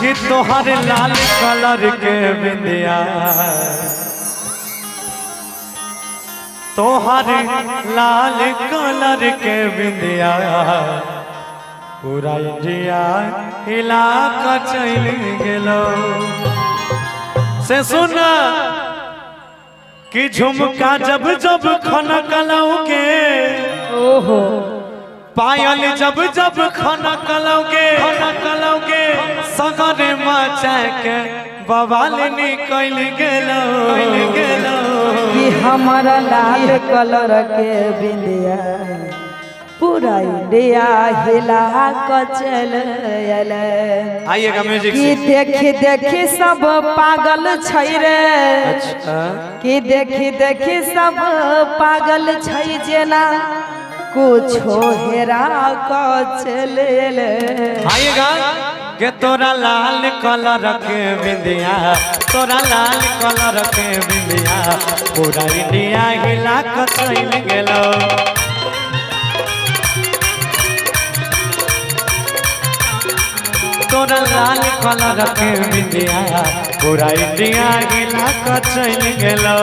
कि तोहर लाल कलर के बिंदिया तोहर लाल कलर के बिंदिया पूरा इंडिया हिला कर चल गेलो से सुना कि झुमका जब जब खनकलौगे ओहो पायल जब जब खनकलौगे सगरे मचा के बवाल निकल गेलो कि हमारा लाल कलर के बिंदिया पूरा इंडिया हिला कर चल आइएगा म्यूजिक कि देखी देखी सब पागल छै रे अच्छा कि देखी देखी सब पागल छै जेना कुछो हेरा कर चले आइएगा के तोरा लाल कलर के बिंदिया तोरा लाल कलर के बिंदिया पूरा इंडिया हिला कर चल गेलो तोरा लाल कलर के बिंदिया पूरा इंडिया हिला कर चल गेलो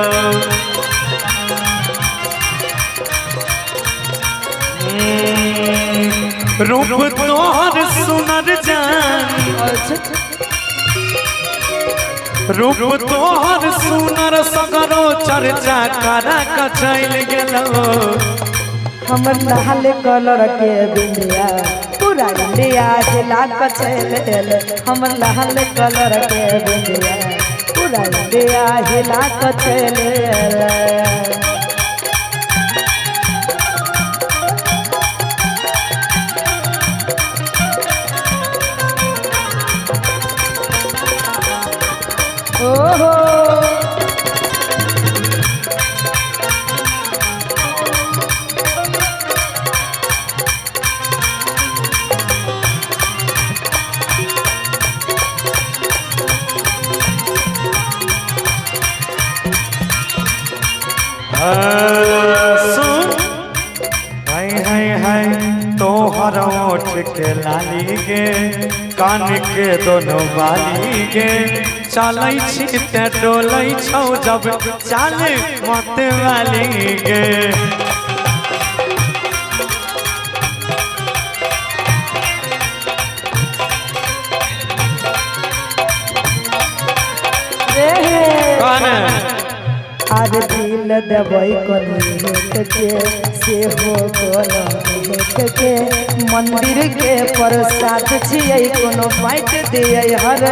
रूप तोहर सुनर जान रूप तोहर सुनर सगरो चर्चा करा कर चल गेलो हमर लाल कलर के बिंदिया पूरा इंडिया हिला कर चल हमर लाल कलर के बिंदिया पूरा इंडिया हिला कर चल ओहो सुन हाय हाय हाय तोहर ओठ के लाली गे कान के दोनों बाली गे चलै छी ते डोलै छौ जब चाल मत वाली गे आज दिल देबै कोन के से हो कोन के मंदिर के प्रसाद छियै कोनो बाँट दियै हर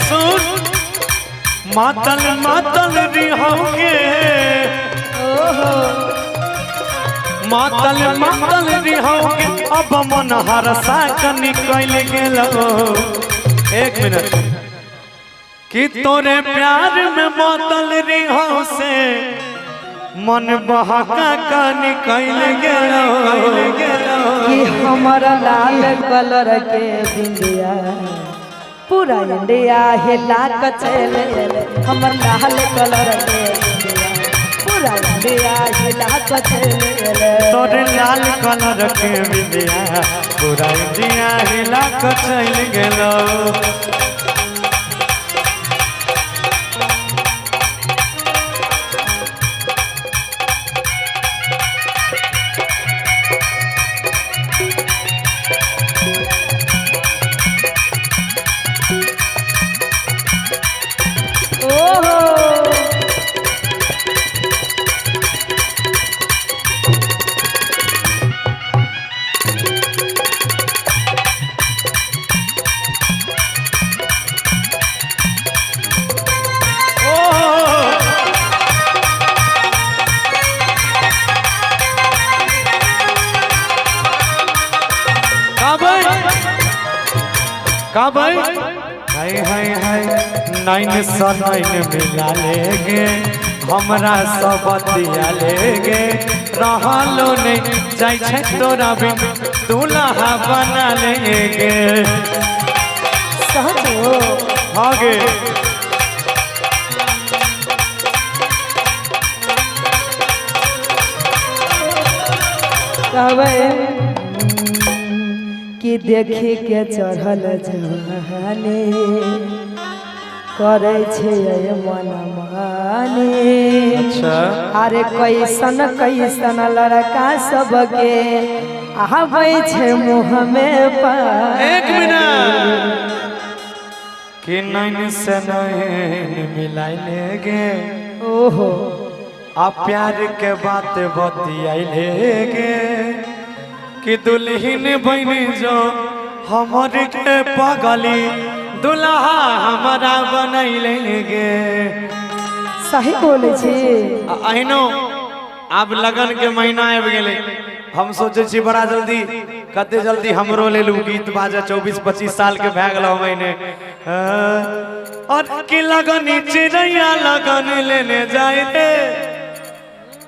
सुन मातल मातल रिहोगे मातल मातल रिहोगे अब मन हरसा के निकल गेलो एक मिनट कि तोरे प्यार में मातल रिहो से मन बहका के निकल गेलो कि हमारा लाल कलर के बिंदिया पूरा इंडिया हिला कर चल हमर लाल कलर के पूरा इंडिया हिला कर चल तोरे लाल कलर के बिंदिया पूरा इंडिया हिला कर चल गेलो का भाई हाय हाय हाय 9 से 9 मिला लेगे हमरा सब दिया लेगे रहलो नहीं जाय छै तोरा बिन दूल्हा बना लेगे सहजो आगे कहबै कि देखे के चढ़ल जवानी करे छे मन मानी। अच्छा अरे कैसन कैसन लड़का सबके आबै छे मुँह में पानी। एक मिनट कि नैन से नैन मिलाई लेगे ओहो आ प्यार के बात बतियाई लेगे कि दुल्हन बनी जो हमर के पगली दुल्हा हमारा बनैलेगे। सही बोले छी। अहिनो अब लगन के महीना आबि गेले, हम सोचे छी बड़ा जल्दी कते जल्दी हमरो ले लू गीत बाजा 24-25 साल के भए गेल महीने। और कि लगन चिड़ैया लगन लेने जाए रे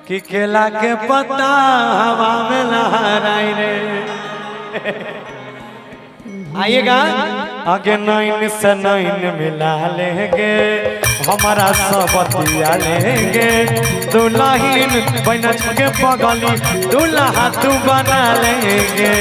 कि केला के पत्ता हवा में लहराए रे। आइएगा आगे नैन से नैन मिला लेंगे हमारा सब बतिया लेंगे। दुल्हन बन के पगली दुल्हा तू बना लेंगे।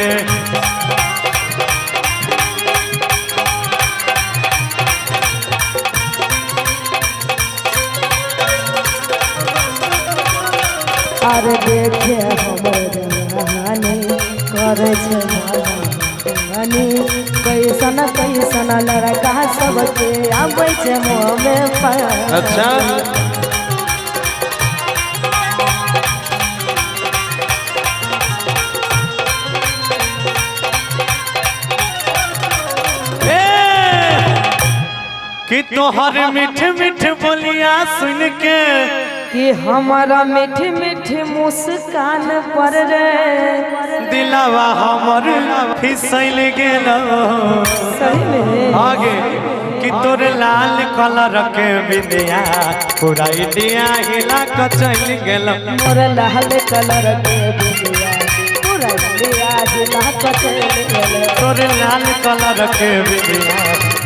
अरे देखे हमर जवानी करे छे मानी। कैसन कैसन लड़का सबके आबै छे मुँह में पानी। अच्छा कि तोहर मीठ मीठ बोलिया सुन के कि हमारा मीठी मीठी मुस्कान पर रे दिलावा हमर फिसल गेल। सही में आगे कि तोर लाल कलर के बिंदिया पूरा इंडिया हिला के चल गेल। मोर लाल कलर के बिंदिया पूरा इंडिया हिला के चल गेल। तोर लाल कलर के बिंदिया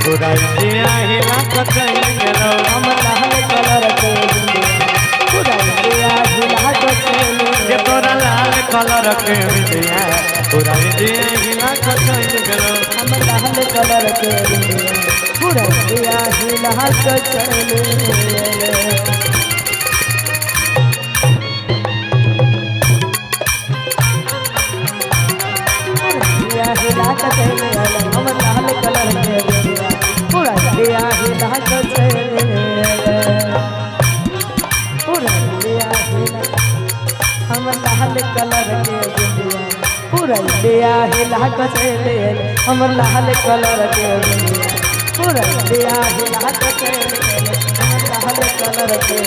पूरा इंडिया हिला के चल गेल। हम लाल कलर के बिंदिया पूरा इंडिया हिला के चल गेल। ये तोरा लाल कलर के बिंदिया पूरा इंडिया हिला के चल गेल। हम लाल कलर के बिंदिया पूरा इंडिया हिला के चल गेल। हिला के चल गेल। हम लाल कलर के बिंदिया पूरा इंडिया हिला के चल गेल। पूरा इंडिया हिला हम लाल कलर के बिंदिया पूरा इंडिया हिला के चल गेल। हम लाल कलर के बिंदिया पूरा इंडिया हिला के चल गेल। हम लाल कलर के